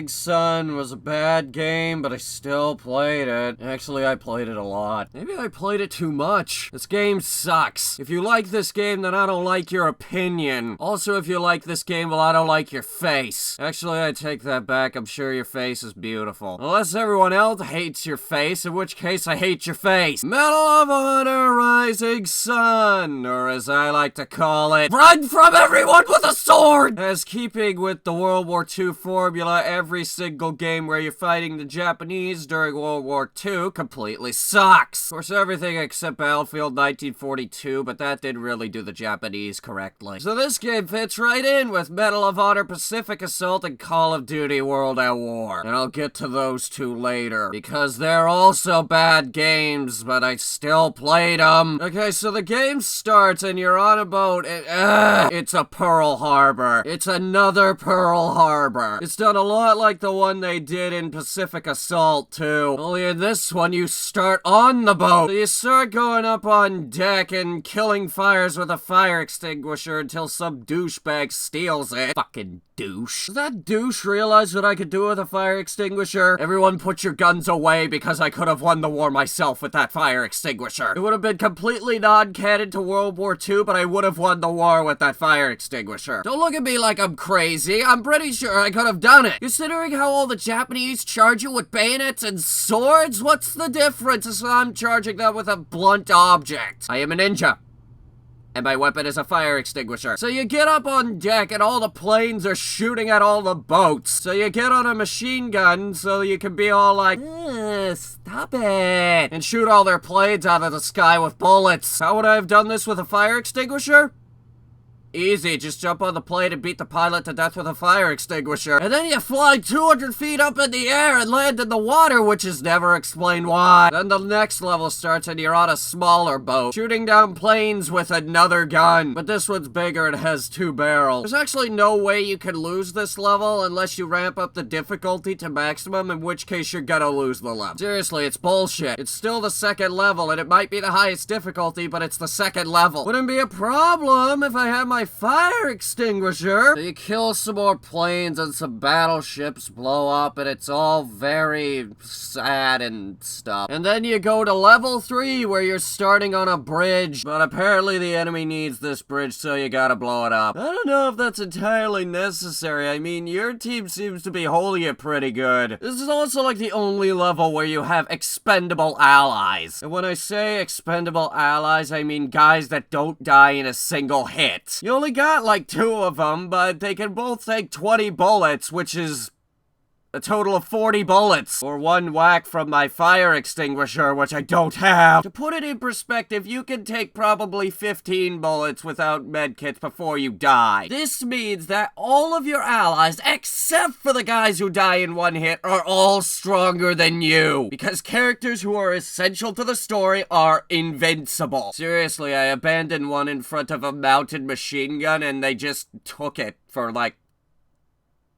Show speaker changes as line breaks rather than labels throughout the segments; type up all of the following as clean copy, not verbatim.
Rising Sun was a bad game, but I still played it. Actually, I played it a lot. Maybe I played it too much. This game sucks. If you like this game, then I don't like your opinion. Also, if you like this game, well, I don't like your face. Actually, I take that back. I'm sure your face is beautiful. Unless everyone else hates your face, in which case I hate your face. Medal of Honor Rising Sun, or as I like to call it, run from everyone with a sword! As keeping with the World War II formula, every single game where you're fighting the Japanese during World War II completely sucks. Of course, everything except Battlefield 1942, but that didn't really do the Japanese correctly. So this game fits right in with Medal of Honor Pacific Assault and Call of Duty World at War. And I'll get to those two later, because they're also bad games, but I still played them. Okay, so the game starts and you're on a boat and it's a Pearl Harbor. It's another Pearl Harbor. It's done a lot like the one they did in Pacific Assault too. Only in this one you start on the boat. So you start going up on deck and killing fires with a fire extinguisher until some douchebag steals it. Fucking douche. Does that douche realize what I could do with a fire extinguisher? Everyone put your guns away because I could have won the war myself with that fire extinguisher. It would have been completely non-canon to World War II, but I would have won the war with that fire extinguisher. Don't look at me like I'm crazy. I'm pretty sure I could have done it. Considering how all the Japanese charge you with bayonets and swords, what's the difference if I'm charging them with a blunt object? I am a ninja. And my weapon is a fire extinguisher. So you get up on deck and all the planes are shooting at all the boats. So you get on a machine gun so you can be all like, stop it, and shoot all their planes out of the sky with bullets. How would I have done this with a fire extinguisher? Easy, just jump on the plane and beat the pilot to death with a fire extinguisher. And then you fly 200 feet up in the air and land in the water, which is never explained why. Then the next level starts and you're on a smaller boat, shooting down planes with another gun. But this one's bigger and has 2 barrels. There's actually no way you can lose this level unless you ramp up the difficulty to maximum, in which case you're gonna lose the level. Seriously, it's bullshit. It's still the second level, and it might be the highest difficulty, but it's the second level. Wouldn't be a problem if I had my fire extinguisher. So you kill some more planes and some battleships blow up, and it's all very sad and stuff. And then you go to level 3 where you're starting on a bridge, but apparently the enemy needs this bridge, so you gotta blow it up. I don't know if that's entirely necessary. I mean, your team seems to be holding it pretty good. This is also like the only level where you have expendable allies. And when I say expendable allies, I mean guys that don't die in a single hit. You only got like 2 of them, but they can both take 20 bullets, which is a total of 40 bullets, or 1 whack from my fire extinguisher, which I don't have. To put it in perspective, you can take probably 15 bullets without medkits before you die. This means that all of your allies, except for the guys who die in 1 hit, are all stronger than you, because characters who are essential to the story are invincible. Seriously, I abandoned one in front of a mounted machine gun, and they just took it for like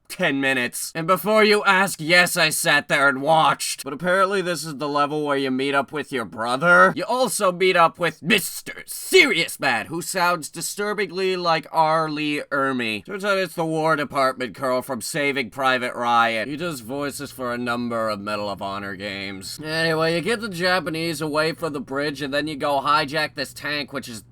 10 minutes. And before you ask, yes, I sat there and watched. But apparently this is the level where you meet up with your brother. You also meet up with Mr. Serious Man, who sounds disturbingly like R. Lee Ermey. Turns out it's the War Department girl from Saving Private Ryan. He does voices for a number of Medal of Honor games. Anyway, you get the Japanese away from the bridge, and then you go hijack this tank, which is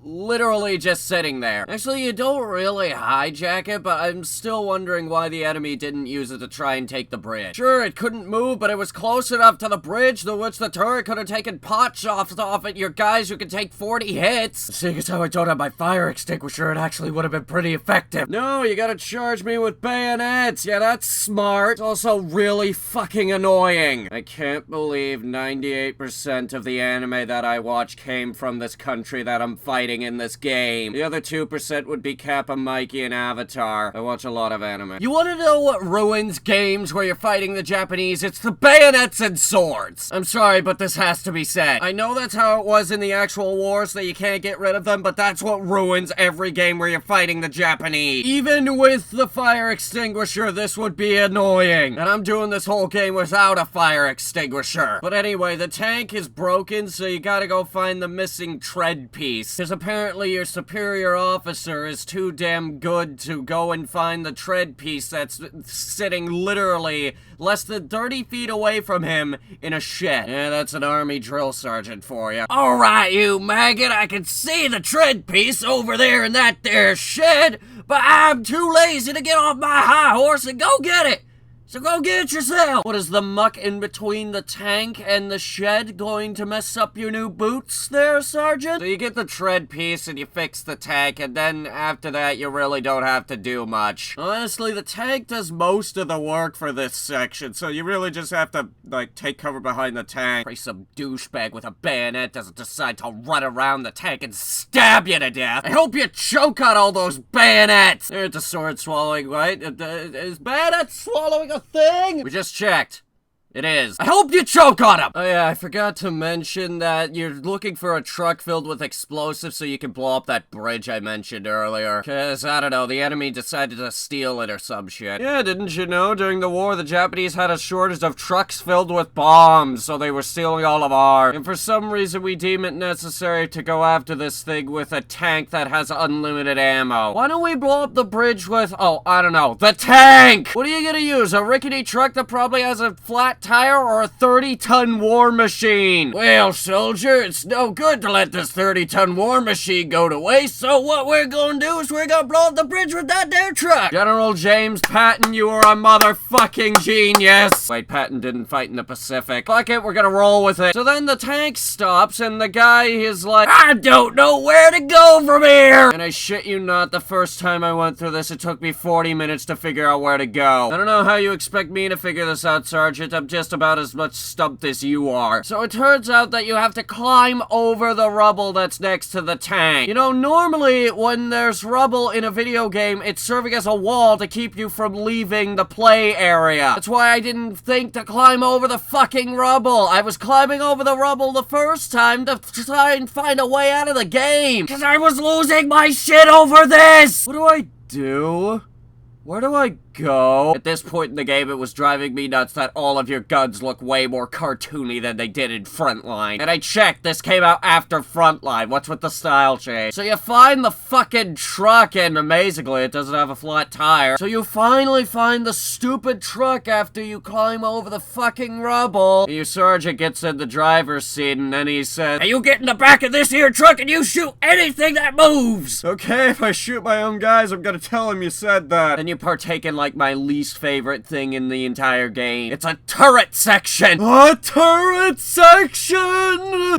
literally just sitting there. Actually, you don't really hijack it, but I'm still wondering why the enemy didn't use it to try and take the bridge. Sure, it couldn't move, but it was close enough to the bridge to which the turret could have taken pot shots off at your guys who could take 40 hits. Seeing as how I don't have my fire extinguisher, it actually would have been pretty effective. No, you gotta charge me with bayonets. Yeah, that's smart. It's also really fucking annoying. I can't believe 98% of the anime that I watch came from this country that I'm fighting in this game. The other 2% would be Kappa, Mikey, and Avatar. I watch a lot of anime. You wanna know what ruins games where you're fighting the Japanese? It's the bayonets and swords. I'm sorry, but this has to be said. I know that's how it was in the actual wars, that you can't get rid of them, but that's what ruins every game where you're fighting the Japanese. Even with the fire extinguisher, this would be annoying. And I'm doing this whole game without a fire extinguisher. But anyway, the tank is broken, so you gotta go find the missing tread piece. There's a apparently your superior officer is too damn good to go and find the tread piece that's sitting literally less than 30 feet away from him in a shed. Yeah, that's an army drill sergeant for you. Alright, you maggot, I can see the tread piece over there in that there shed, but I'm too lazy to get off my high horse and go get it. So go get it yourself! What, is the muck in between the tank and the shed going to mess up your new boots there, Sergeant? So you get the tread piece and you fix the tank, and then after that you really don't have to do much. Honestly, the tank does most of the work for this section, so you really just have to, like, take cover behind the tank. Pray some douchebag with a bayonet doesn't decide to run around the tank and stab you to death. I hope you choke on all those bayonets! There's a sword swallowing, right? Is bayonet swallowing a thing? We just checked. It is. I hope you choke on him! Oh yeah, I forgot to mention that you're looking for a truck filled with explosives so you can blow up that bridge I mentioned earlier. Cause, I don't know, the enemy decided to steal it or some shit. Yeah, didn't you know, during the war, the Japanese had a shortage of trucks filled with bombs, so they were stealing all of ours. And for some reason, we deem it necessary to go after this thing with a tank that has unlimited ammo. Why don't we blow up the bridge with, oh, I don't know, the tank! What are you gonna use, a rickety truck that probably has a flat tire or a 30-ton war machine? Well, soldier, it's no good to let this 30-ton war machine go to waste, so what we're gonna do is we're gonna blow up the bridge with that there truck. General James Patton, you are a motherfucking genius. Wait, Patton didn't fight in the Pacific. Fuck it, we're gonna roll with it. So then the tank stops, and the guy is like, I don't know where to go from here! And I shit you not, the first time I went through this, it took me 40 minutes to figure out where to go. I don't know how you expect me to figure this out, Sergeant. I'm just about as much stumped as you are. So it turns out that you have to climb over the rubble that's next to the tank. You know, normally when there's rubble in a video game, it's serving as a wall to keep you from leaving the play area. That's why I didn't think to climb over the fucking rubble. I was climbing over the rubble the first time to try and find a way out of the game. Because I was losing my shit over this! What do I do? Where do I go? At this point in the game, it was driving me nuts that all of your guns look way more cartoony than they did in Frontline. And I checked, this came out after Frontline. What's with the style change? So you find the fucking truck, and amazingly, it doesn't have a flat tire. So you finally find the stupid truck after you climb over the fucking rubble. And your sergeant gets in the driver's seat, and then he says, hey, you get in the back of this here truck and you shoot anything that moves! Okay, if I shoot my own guys, I'm gonna tell him you said that. And you partake in, like, my least favorite thing in the entire game. It's a turret section! A turret section!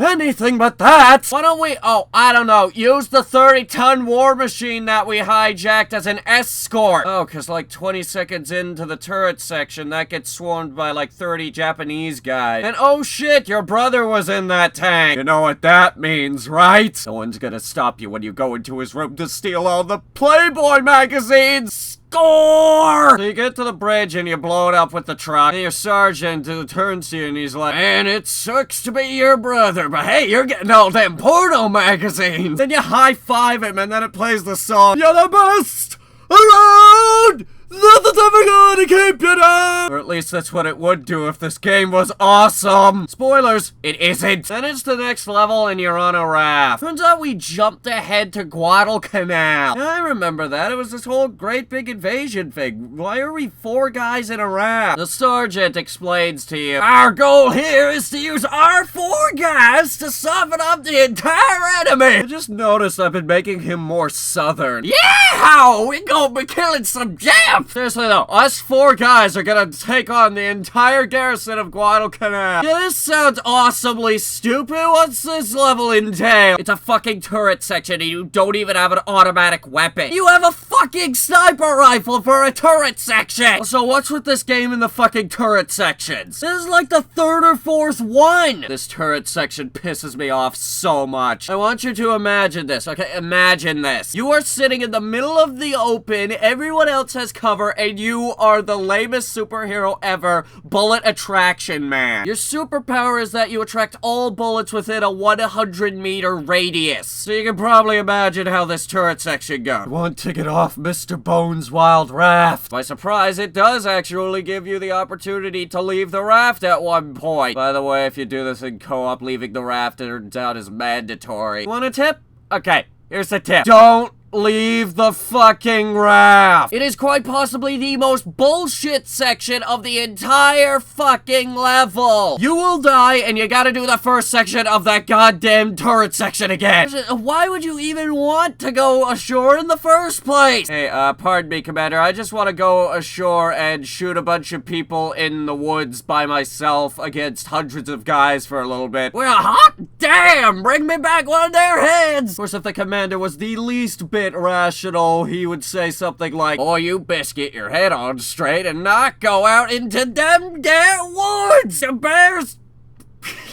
Anything but that! Why don't we, oh, I don't know, use the 30-ton war machine that we hijacked as an escort? Oh, cause like 20 seconds into the turret section, that gets swarmed by like 30 Japanese guys. And oh shit, your brother was in that tank! You know what that means, right? No one's gonna stop you when you go into his room to steal all the Playboy magazines! Score! So you get to the bridge and you blow it up with the truck. And your sergeant turns to you and he's like, man, it sucks to be your brother, but hey, you're getting all them porno magazines. Then you high-five him and then it plays the song, you're the best around! Nothing's ever gonna keep you down! Or at least that's what it would do if this game was awesome! Spoilers, it isn't! Then it's the next level and you're on a raft. Turns out we jumped ahead to Guadalcanal. Yeah, I remember that. It was this whole great big invasion thing. Why are we 4 guys in a raft? The sergeant explains to you, our goal here is to use our 4 guys to soften up the entire enemy! I just noticed I've been making him more southern. Yeah! We gonna be killing some jam! Seriously though, us 4 guys are gonna take on the entire garrison of Guadalcanal. Yeah, this sounds awesomely stupid. What's this level entail? It's a fucking turret section and you don't even have an automatic weapon. You have a fucking sniper rifle for a turret section! So what's with this game in the fucking turret sections? This is like the 3rd or 4th one! This turret section pisses me off so much. I want you to imagine this, okay? Imagine this. You are sitting in the middle of the open, everyone else has cover, and you are the lamest superhero ever, Bullet Attraction Man. Your superpower is that you attract all bullets within a 100-meter radius. So you can probably imagine how this turret section goes. One ticket off Mr. Bones' wild raft. By surprise, it does actually give you the opportunity to leave the raft at one point. By the way, if you do this in co-op, leaving the raft turns out is mandatory. Want a tip? Okay, Here's the tip. Don't leave the fucking raft. It is quite possibly the most bullshit section of the entire fucking level. You will die and you gotta do the first section of that goddamn turret section again. Why would you even want to go ashore in the first place? Hey, pardon me, Commander. I just want to go ashore and shoot a bunch of people in the woods by myself against hundreds of guys for a little bit. Well, hot damn! Bring me back one of their heads! Of course, if the Commander was the least bit rational, he would say something like, "Oh, you best get your head on straight and not go out into them damn woods! The bears..."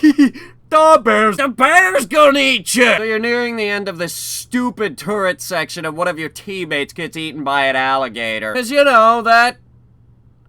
The bear's gonna eat you! So you're nearing the end of this stupid turret section and one of your teammates gets eaten by an alligator. Cause you know, that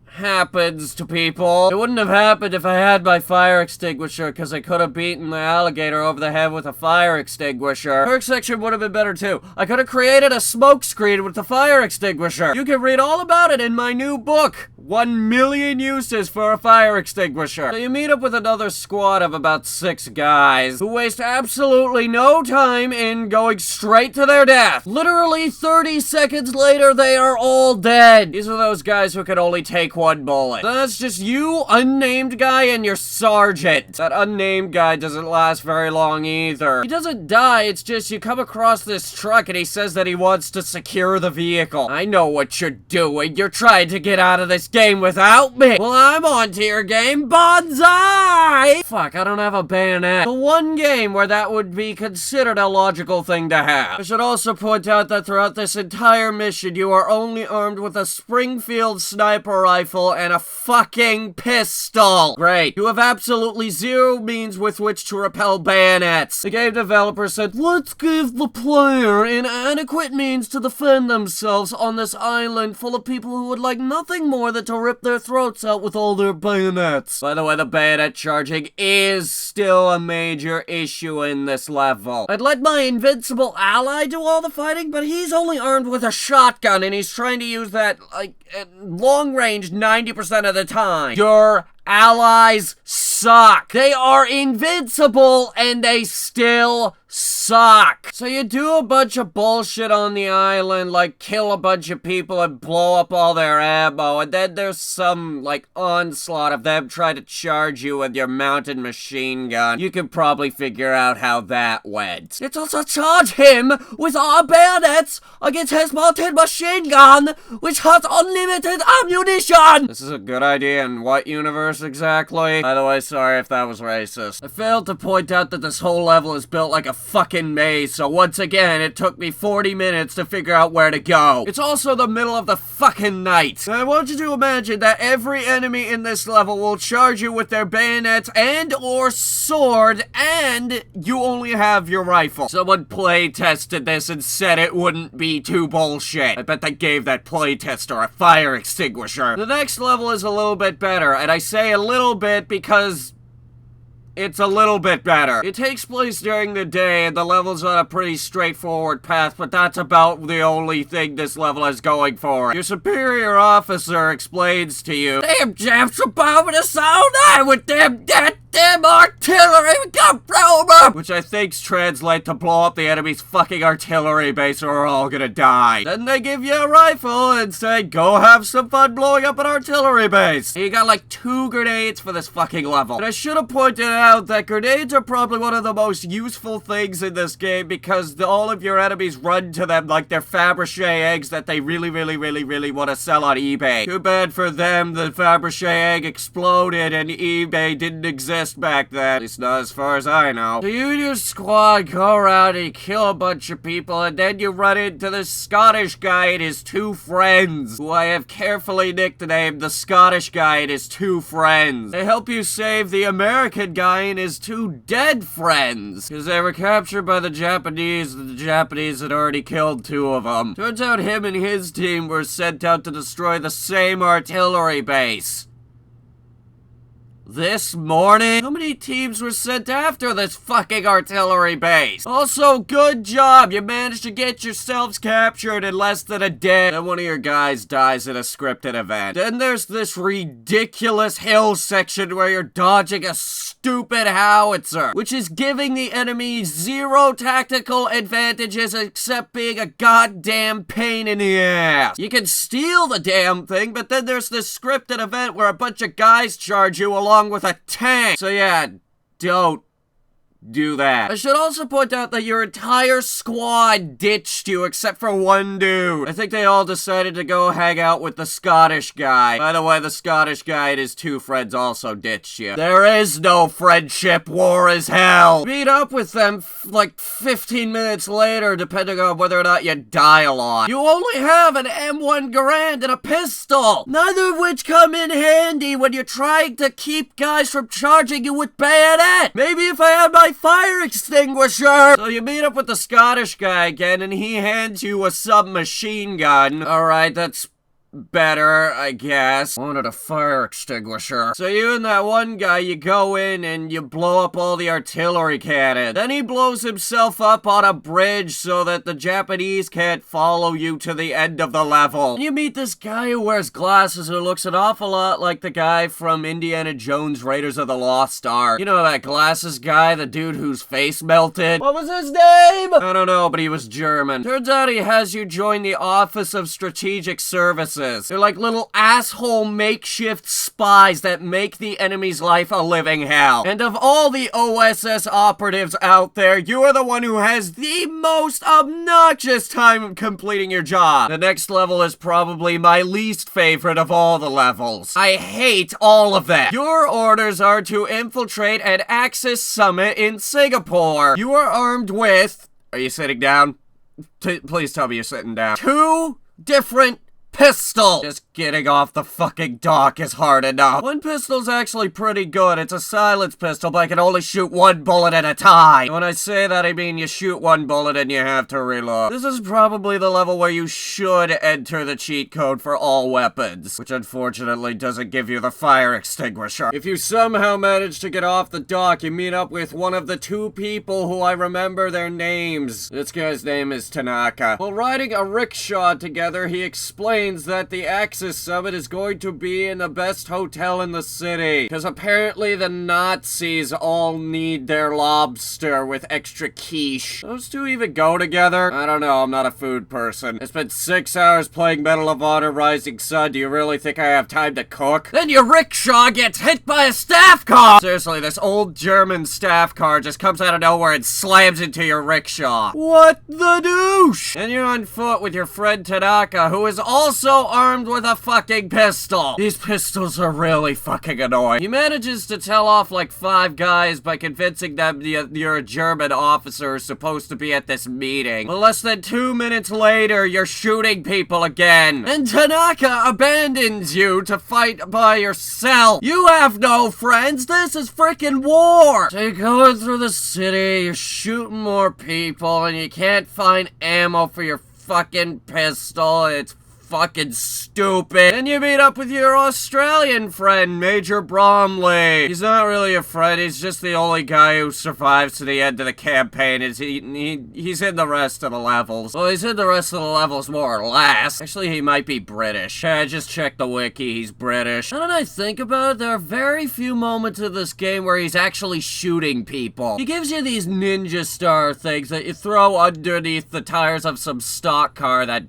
happens to people. It wouldn't have happened if I had my fire extinguisher, because I could have beaten the alligator over the head with a fire extinguisher. Perk section would have been better too. I could have created a smoke screen with the fire extinguisher. You can read all about it in my new book, 1 million uses for a fire extinguisher. So you meet up with another squad of about 6 guys who waste absolutely no time in going straight to their death. Literally 30 seconds later, they are all dead. These are those guys who can only take one bullet. So that's just you, unnamed guy, and your sergeant. That unnamed guy doesn't last very long either. He doesn't die, it's just you come across this truck and he says that he wants to secure the vehicle. I know what you're doing. You're trying to get out of this game without me. Well, I'm on to your game, bonsai! Fuck, I don't have a bayonet. The one game where that would be considered a logical thing to have. I should also point out that throughout this entire mission, you are only armed with a Springfield sniper rifle and a fucking pistol. Great. You have absolutely zero means with which to repel bayonets. The game developer said, "Let's give the player inadequate means to defend themselves on this island full of people who would like nothing more than to rip their throats out with all their bayonets." By the way, the bayonet charging is still a major issue in this level. I'd let my invincible ally do all the fighting, but he's only armed with a shotgun and he's trying to use that, like, at long range 90% of the time. Your allies suck. They are invincible and they still suck. So you do a bunch of bullshit on the island, like kill a bunch of people and blow up all their ammo, and then there's some, like, onslaught of them trying to charge you with your mounted machine gun. You can probably figure out how that went. Let's also charge him with our bayonets against his mounted machine gun, which has unlimited ammunition! This is a good idea in what universe exactly? By the way, sorry if that was racist. I failed to point out that this whole level is built like a fucking maze, so once again, it took me 40 minutes to figure out where to go. It's also the middle of the fucking night. And I want you to imagine that every enemy in this level will charge you with their bayonets and or sword, and you only have your rifle. Someone play tested this and said it wouldn't be too bullshit. I bet they gave that play tester a fire extinguisher. The next level is a little bit better, and I say a little bit because it's a little bit better. It takes place during the day, and the level's on a pretty straightforward path, but that's about the only thing this level is going for. Your superior officer explains to you, "Them Japs are bombing us all night with them artillery, we got them!" Which I think's translate to blow up the enemy's fucking artillery base or we're all gonna die. Then they give you a rifle and say, "Go have some fun blowing up an artillery base." And you got like 2 grenades for this fucking level. And I should have pointed out that grenades are probably one of the most useful things in this game because all of your enemies run to them like they're Fabergé eggs that they really want to sell on eBay. Too bad for them, the Fabergé egg exploded and eBay didn't exist back then. At least not as far as I know. So you and your squad go around and you kill a bunch of people, and then you run into this Scottish guy and his 2 friends, who I have carefully nicknamed the Scottish guy and his 2 friends. They help you save the American guy and his 2 dead friends, because they were captured by the Japanese, and the Japanese had already killed 2 of them. Turns out him and his team were sent out to destroy the same artillery base. this morning? How many teams were sent after this fucking artillery base? Also, good job. You managed to get yourselves captured in less than a day. Then one of your guys dies in a scripted event. Then there's this ridiculous hill section where you're dodging a stupid howitzer, which is giving the enemy zero tactical advantages except being a goddamn pain in the ass. You can steal the damn thing, but then there's this scripted event where a bunch of guys charge you along with a tank. So yeah, don't do that. I should also point out that your entire squad ditched you except for one dude. I think they all decided to go hang out with the Scottish guy. By the way, the Scottish guy and his two friends also ditched you. There is no friendship. War is hell. Meet up with them like 15 minutes later, depending on whether or not you die a lot. You only have an M1 Garand and a pistol, neither of which come in handy when you're trying to keep guys from charging you with bayonet. Maybe if I had my fire extinguisher. So you meet up with the Scottish guy again, and he hands you a submachine gun. Alright, that's better, I guess. Wanted a fire extinguisher. So you and that one guy, you go in and you blow up all the artillery cannon. Then he blows himself up on a bridge so that the Japanese can't follow you to the end of the level. And you meet this guy who wears glasses who looks an awful lot like the guy from Indiana Jones Raiders of the Lost Ark. You know that glasses guy, the dude whose face melted? What was his name? I don't know, but he was German. Turns out he has you join the Office of Strategic Services. They're like little asshole makeshift spies that make the enemy's life a living hell. And of all the OSS operatives out there, you are the one who has the most obnoxious time completing your job. The next level is probably my least favorite of all the levels. I hate all of them. Your orders are to infiltrate an Axis summit in Singapore. You are armed with... Are you sitting down? Please tell me you're sitting down. 2 different pistol! Just getting off the fucking dock is hard enough. One pistol's actually pretty good. It's a silence pistol, but I can only shoot 1 bullet at a time. When I say that, I mean you shoot 1 bullet and you have to reload. This is probably the level where you should enter the cheat code for all weapons, which unfortunately doesn't give you the fire extinguisher. If you somehow manage to get off the dock, you meet up with one of the 2 people who I remember their names. This guy's name is Tanaka. While riding a rickshaw together, he explains that the Axis summit is going to be in the best hotel in the city, because apparently the Nazis all need their lobster with extra quiche. Those 2 even go together? I don't know, I'm not a food person. I spent 6 hours playing Medal of Honor Rising Sun. Do you really think I have time to cook? Then your rickshaw gets hit by a staff car! Seriously, this old German staff car just comes out of nowhere and slams into your rickshaw. What the douche? And you're on foot with your friend Tanaka, who is also armed with a fucking pistol. These pistols are really fucking annoying. He manages to tell off like 5 guys by convincing them you're a German officer who's supposed to be at this meeting. But less than 2 minutes later, you're shooting people again. And Tanaka abandons you to fight by yourself. You have no friends. This is freaking war. So you're going through the city, you're shooting more people, and you can't find ammo for your fucking pistol. It's fucking stupid. And you meet up with your Australian friend, Major Bromley. He's not really a friend, he's just the only guy who survives to the end of the campaign. He's in the rest of the levels. Well, he's in the rest of the levels more or less. Actually, he might be British. I just checked the wiki, he's British. Now that I think about it, there are very few moments in this game where he's actually shooting people. He gives you these ninja star things that you throw underneath the tires of some stock car that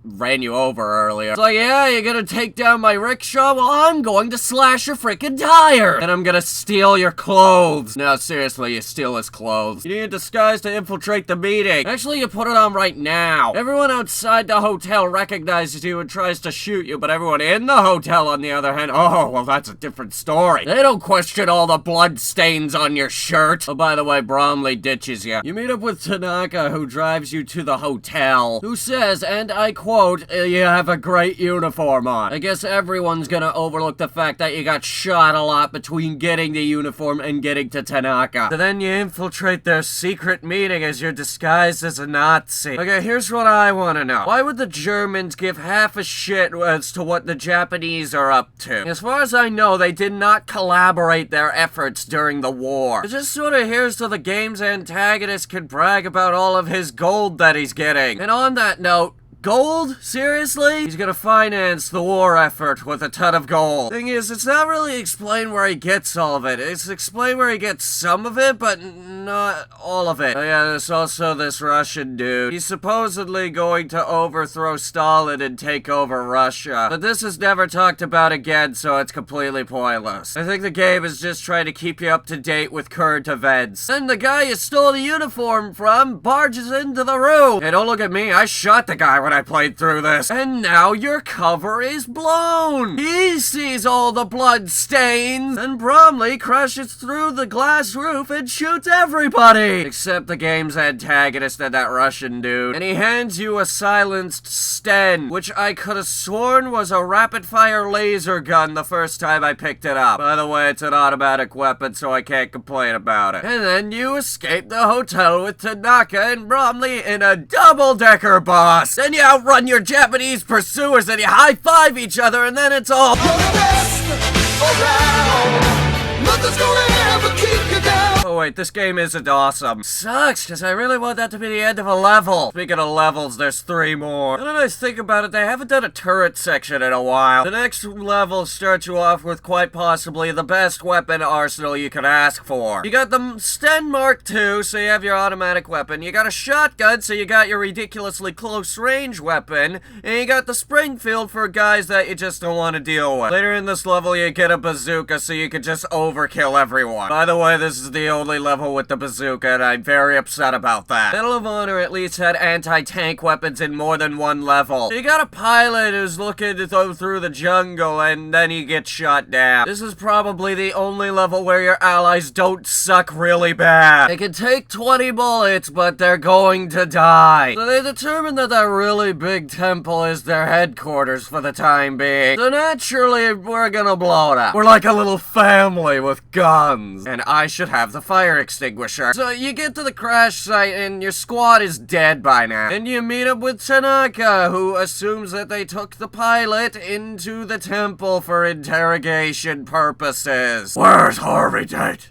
ran you over earlier. It's like, yeah, you're gonna take down my rickshaw? Well, I'm going to slash your freaking tire! And I'm gonna steal your clothes. No, seriously, you steal his clothes. You need a disguise to infiltrate the meeting. Actually, you put it on right now. Everyone outside the hotel recognizes you and tries to shoot you, but everyone in the hotel, on the other hand, oh, well, that's a different story. They don't question all the blood stains on your shirt. Oh, by the way, Bromley ditches you. You meet up with Tanaka, who drives you to the hotel, who says, and I quote, quote, you have a great uniform on. I guess everyone's gonna overlook the fact that you got shot a lot between getting the uniform and getting to Tanaka. So then you infiltrate their secret meeting as you're disguised as a Nazi. Okay, here's what I want to know. Why would the Germans give half a shit as to what the Japanese are up to? As far as I know, they did not collaborate their efforts during the war. It just sort of here's so the game's antagonist can brag about all of his gold that he's getting. And on that note, gold? Seriously? He's gonna finance the war effort with a ton of gold. Thing is, it's not really explained where he gets all of it. It's explained where he gets some of it, but not all of it. Oh yeah, there's also this Russian dude. He's supposedly going to overthrow Stalin and take over Russia. But this is never talked about again, so it's completely pointless. I think the game is just trying to keep you up to date with current events. Then the guy you stole the uniform from barges into the room. Hey, don't look at me. I shot the guy when I played through this. And now your cover is blown. He sees all the blood stains and Bromley crashes through the glass roof and shoots everybody. Except the game's antagonist and that Russian dude. And he hands you a silenced Sten, which I could have sworn was a rapid-fire laser gun the first time I picked it up. By the way, it's an automatic weapon, so I can't complain about it. And then you escape the hotel with Tanaka and Bromley in a double-decker bus. Then you outrun your Japanese pursuers and you high-five each other and then it's all nothing's gonna ever keep you down. Oh wait, this game isn't awesome. Sucks, because I really want that to be the end of a level. Speaking of levels, there's 3 more. Now that I think about it, they haven't done a turret section in a while. The next level starts you off with quite possibly the best weapon arsenal you could ask for. You got the Sten Mark II, so you have your automatic weapon. You got a shotgun, so you got your ridiculously close range weapon. And you got the Springfield for guys that you just don't want to deal with. Later in this level, you get a bazooka, so you can just overkill everyone. By the way, this is the only level with the bazooka, and I'm very upset about that. Medal of Honor at least had anti-tank weapons in more than one level. So you got a pilot who's looking to go through the jungle, and then he gets shot down. This is probably the only level where your allies don't suck really bad. They can take 20 bullets, but they're going to die. So they determined that that really big temple is their headquarters for the time being. So naturally, we're gonna blow it up. We're like a little family with guns. And I should have the fire extinguisher. So you get to the crash site and your squad is dead by now. And you meet up with Tanaka, who assumes that they took the pilot into the temple for interrogation purposes. Where's Harvey Dent?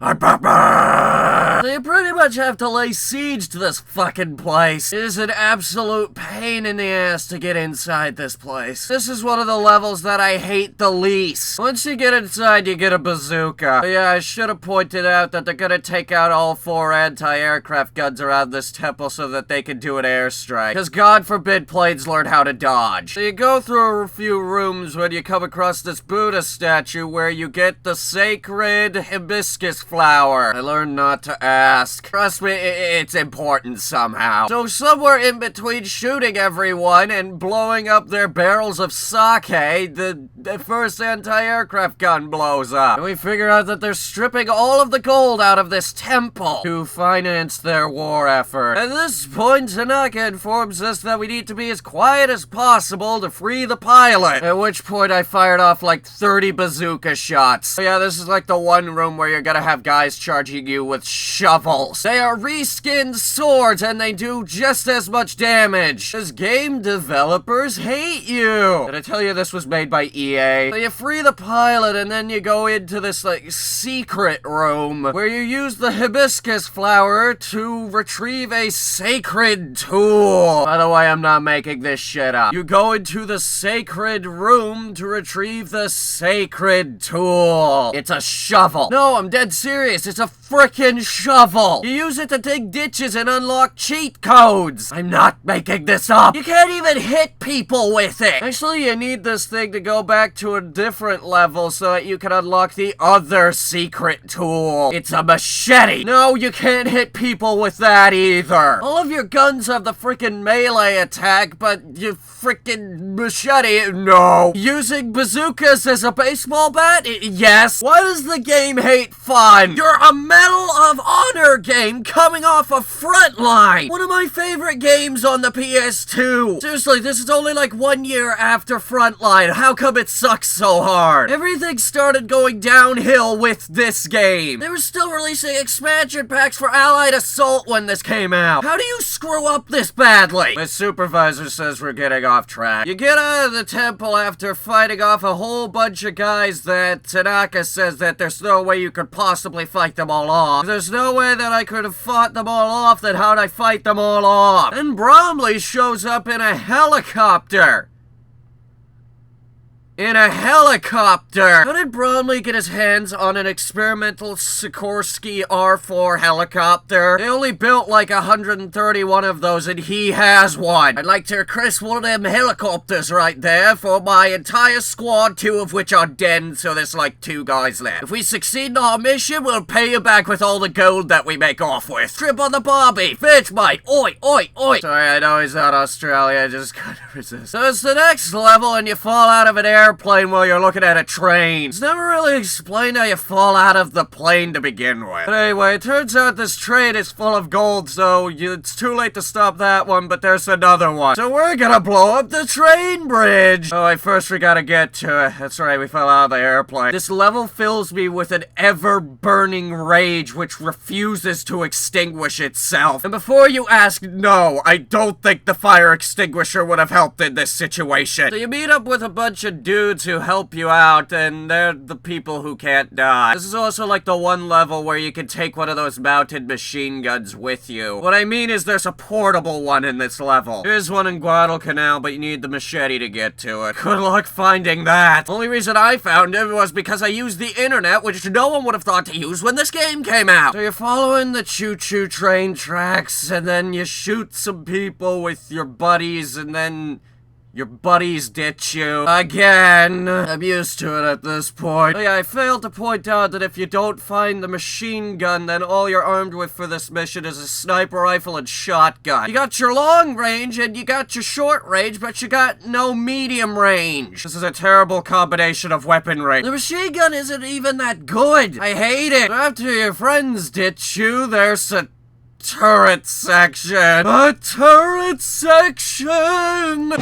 I'm Batman! So you pretty much have to lay siege to this fucking place. It is an absolute pain in the ass to get inside this place. This is one of the levels that I hate the least. Once you get inside, you get a bazooka. But yeah, I should have pointed out that they're gonna take out all 4 anti-aircraft guns around this temple so that they can do an airstrike. Because God forbid planes learn how to dodge. So you go through a few rooms when you come across this Buddha statue where you get the sacred hibiscus flower. I learned not to ask. Trust me, it's important somehow. So somewhere in between shooting everyone and blowing up their barrels of sake, the first anti-aircraft gun blows up. And we figure out that they're stripping all of the gold out of this temple to finance their war effort. At this point, Tanaka informs us that we need to be as quiet as possible to free the pilot. At which point I fired off like 30 bazooka shots. So yeah, this is like the one room where you're gonna have guys charging you with shovels. They are reskinned swords and they do just as much damage. Because game developers hate you. Did I tell you this was made by EA? So you free the pilot and then you go into this like secret room where you use the hibiscus flower to retrieve a sacred tool. By the way, I'm not making this shit up. You go into the sacred room to retrieve the sacred tool. It's a shovel. No, I'm dead serious. It's a frickin' shovel. You use it to dig ditches and unlock cheat codes. I'm not making this up. You can't even hit people with it. Actually, you need this thing to go back to a different level so that you can unlock the other secret tool. It's a machete. No, you can't hit people with that either. All of your guns have the frickin' melee attack, but you frickin' machete, no. Using bazookas as a baseball bat? Yes. Why does the game hate fire? gun. You're a Medal of Honor game coming off of Frontline, one of my favorite games on the PS2. Seriously, this is only like 1 year after Frontline. How come it sucks so hard? Everything started going downhill with this game. They were still releasing expansion packs for Allied Assault when this came out. How do you screw up this badly? My supervisor says we're getting off track. You get out of the temple after fighting off a whole bunch of guys that Tanaka says that there's no way you could possibly fight them all off. If there's no way that I could have fought them all off, then how'd I fight them all off? And Bromley shows up in a helicopter. How did Bromley get his hands on an experimental Sikorsky R4 helicopter? They only built like 131 of those and he has one. I'd like to request one of them helicopters right there for my entire squad, 2 of which are dead, so there's like 2 guys left. If we succeed in our mission, we'll pay you back with all the gold that we make off with. Trip on the Barbie, bitch mate, oi, oi, oi. Sorry, I know he's not Australia, I just couldn't resist. So it's the next level and you fall out of an airplane while you're looking at a train. It's never really explained how you fall out of the plane to begin with. But anyway, it turns out this train is full of gold, so it's too late to stop that one, but there's another one. So we're gonna blow up the train bridge! Oh, wait, first we gotta get to it. That's right, we fell out of the airplane. This level fills me with an ever-burning rage which refuses to extinguish itself. And before you ask, no, I don't think the fire extinguisher would have helped in this situation. So you meet up with a bunch of dudes who help you out, and they're the people who can't die. This is also like the one level where you can take one of those mounted machine guns with you. What I mean is there's a portable one in this level. There's one in Guadalcanal, but you need the machete to get to it. Good luck finding that. The only reason I found it was because I used the internet, which no one would have thought to use when this game came out. So you're following the choo-choo train tracks, and then you shoot some people with your buddies, and then your buddies ditch you. Again. I'm used to it at this point. Oh yeah, I failed to point out that if you don't find the machine gun, then all you're armed with for this mission is a sniper rifle and shotgun. You got your long range and you got your short range, but you got no medium range. This is a terrible combination of weaponry. The machine gun isn't even that good. I hate it. After your friends ditch you, there's a turret section. A turret section!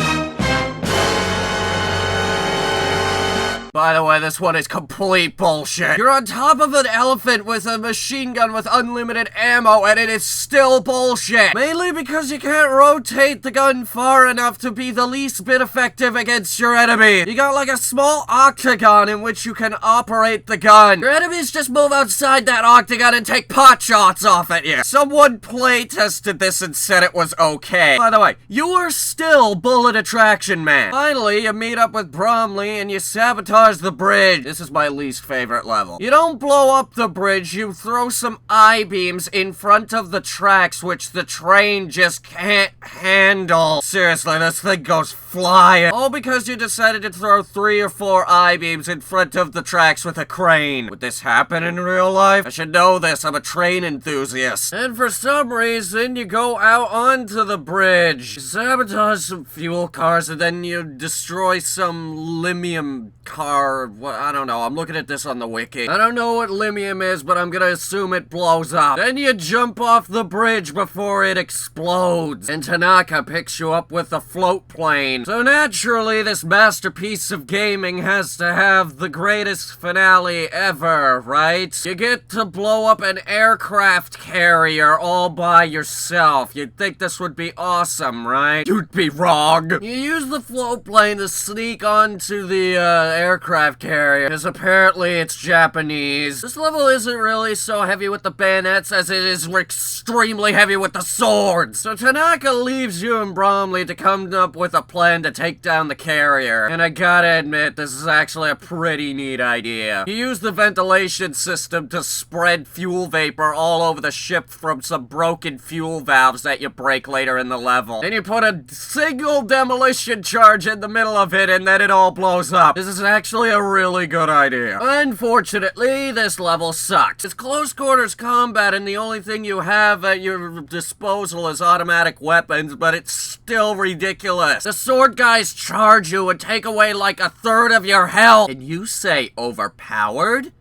By the way, this one is complete bullshit. You're on top of an elephant with a machine gun with unlimited ammo, and it is still bullshit. Mainly because you can't rotate the gun far enough to be the least bit effective against your enemy. You got like a small octagon in which you can operate the gun. Your enemies just move outside that octagon and take pot shots off at you. Someone play tested this and said it was okay. By the way, you are still bullet attraction man. Finally, you meet up with Bromley and you sabotage the bridge. This is my least favorite level. You don't blow up the bridge, you throw some I-beams in front of the tracks, which the train just can't handle. Seriously, this thing goes flying. All because you decided to throw 3 or 4 I-beams in front of the tracks with a crane. Would this happen in real life? I should know this, I'm a train enthusiast. And for some reason, you go out onto the bridge, you sabotage some fuel cars, and then you destroy some lithium car. I don't know, I'm looking at this on the wiki. I don't know what lithium is, but I'm gonna assume it blows up. Then you jump off the bridge before it explodes. And Tanaka picks you up with a float plane. So naturally, this masterpiece of gaming has to have the greatest finale ever, right? You get to blow up an aircraft carrier all by yourself. You'd think this would be awesome, right? You'd be wrong. You use the float plane to sneak onto the aircraft carrier, because apparently it's Japanese. This level isn't really so heavy with the bayonets as it is extremely heavy with the swords. So Tanaka leaves you and Bromley to come up with a plan to take down the carrier. And I gotta admit, this is actually a pretty neat idea. You use the ventilation system to spread fuel vapor all over the ship from some broken fuel valves that you break later in the level. Then you put a single demolition charge in the middle of it and then it all blows up. This is actually a really good idea. Unfortunately, this level sucks. It's close quarters combat and the only thing you have at your disposal is automatic weapons, but it's still ridiculous. The sword guys charge you and take away like a third of your health. And you say overpowered?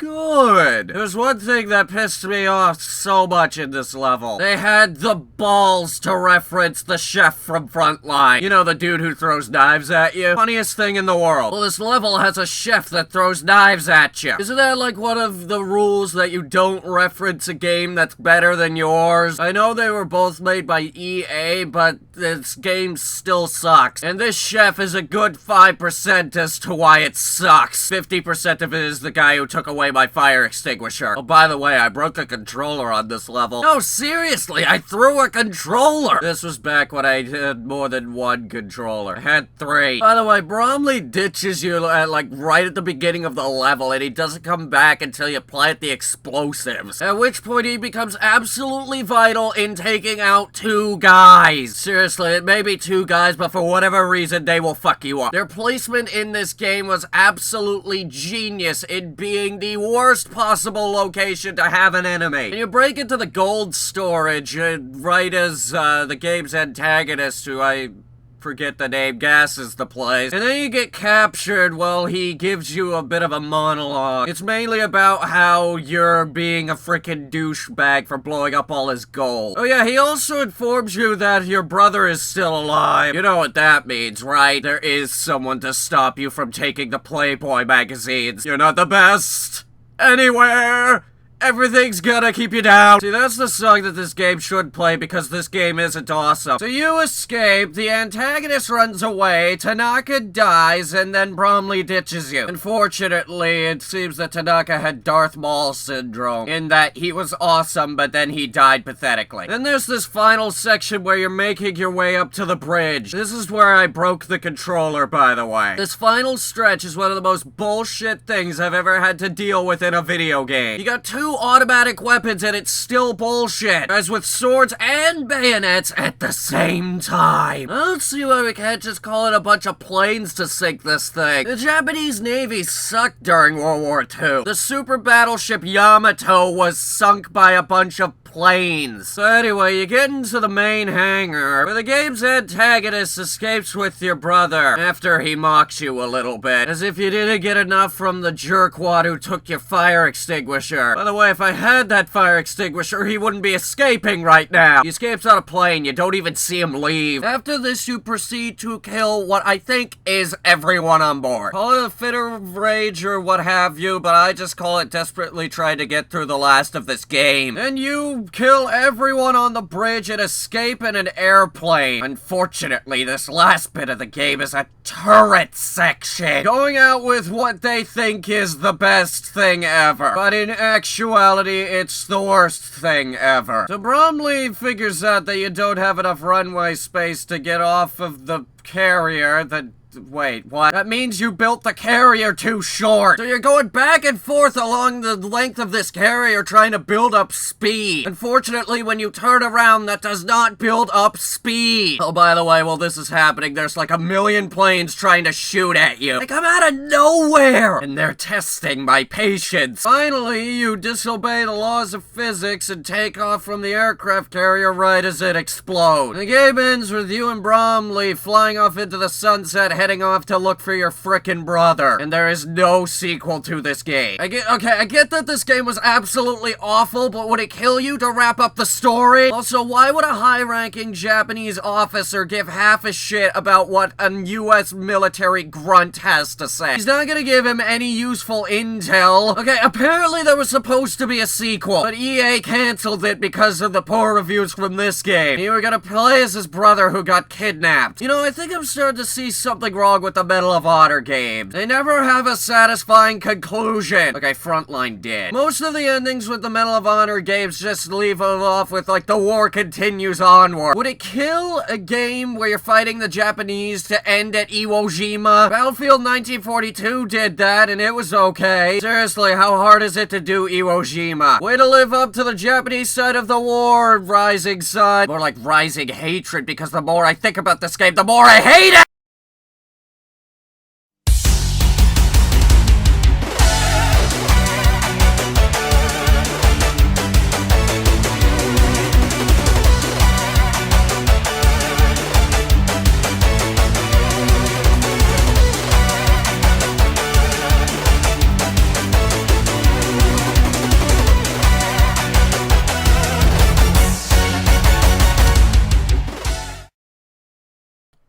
good. There's one thing that pissed me off so much in this level. They had the balls to reference the chef from Frontline. You know, the dude who throws knives at you? Funniest thing in the world. Well, this level has a chef that throws knives at you. Isn't that like one of the rules that you don't reference a game that's better than yours? I know they were both made by EA, but this game still sucks. And this chef is a good 5% as to why it sucks. 50% of it is the guy who took away my fire extinguisher. Oh, by the way, I broke a controller on this level. No, seriously, I threw a controller! This was back when I had more than one controller. I had 3. By the way, Bromley ditches you at, like, right at the beginning of the level, and he doesn't come back until you plant the explosives. At which point he becomes absolutely vital in taking out 2 guys. Seriously, it may be 2 guys, but for whatever reason, they will fuck you up. Their placement in this game was absolutely genius in being the worst possible location to have an enemy. And you break into the gold storage right as the game's antagonist, who I forget the name, gasses the place. And then you get captured while he gives you a bit of a monologue. It's mainly about how you're being a freaking douchebag for blowing up all his gold. Oh yeah, he also informs you that your brother is still alive. You know what that means, right? There is someone to stop you from taking the Playboy magazines. You're not the best anywhere. Everything's gonna keep you down. See, that's the song that this game should play because this game isn't awesome. So you escape, the antagonist runs away, Tanaka dies, and then Bromley ditches you. Unfortunately, it seems that Tanaka had Darth Maul syndrome, in that he was awesome, but then he died pathetically. Then there's this final section where you're making your way up to the bridge. This is where I broke the controller, by the way. This final stretch is one of the most bullshit things I've ever had to deal with in a video game. You got 2 automatic weapons and it's still bullshit. Guys with swords and bayonets at the same time. I don't see why we can't just call it a bunch of planes to sink this thing. The Japanese Navy sucked during World War II. The super battleship Yamato was sunk by a bunch of planes. So anyway, you get into the main hangar, where the game's antagonist escapes with your brother, after he mocks you a little bit, as if you didn't get enough from the jerkwad who took your fire extinguisher. By the way, if I had that fire extinguisher, he wouldn't be escaping right now. He escapes on a plane, you don't even see him leave. After this, you proceed to kill what I think is everyone on board. Call it a fit of rage or what have you, but I just call it desperately trying to get through the last of this game. And you kill everyone on the bridge and escape in an airplane. Unfortunately, this last bit of the game is a turret section, going out with what they think is the best thing ever. But in actuality, it's the worst thing ever. So Bromley figures out that you don't have enough runway space to get off of the carrier that... Wait, what? That means you built the carrier too short. So you're going back and forth along the length of this carrier trying to build up speed. Unfortunately, when you turn around, that does not build up speed. Oh, by the way, while this is happening, there's like 1,000,000 planes trying to shoot at you. They come out of nowhere! And they're testing my patience. Finally, you disobey the laws of physics and take off from the aircraft carrier right as it explodes. The game ends with you and Bromley flying off into the sunset, heading off to look for your frickin' brother. And there is no sequel to this game. I get that this game was absolutely awful, but would it kill you to wrap up the story? Also, why would a high-ranking Japanese officer give half a shit about what a US military grunt has to say? He's not gonna give him any useful intel. Okay, apparently there was supposed to be a sequel, but EA canceled it because of the poor reviews from this game. You were gonna play as his brother who got kidnapped. You know, I think I'm starting to see something wrong with the Medal of Honor games. They never have a satisfying conclusion. Okay, Frontline did. Most of the endings with the Medal of Honor games just leave it off with, like, the war continues onward. Would it kill a game where you're fighting the Japanese to end at Iwo Jima? Battlefield 1942 did that, and it was okay. Seriously, how hard is it to do Iwo Jima? Way to live up to the Japanese side of the war, Rising Sun. More like Rising Hatred, because the more I think about this game, the more I hate it!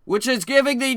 which is giving the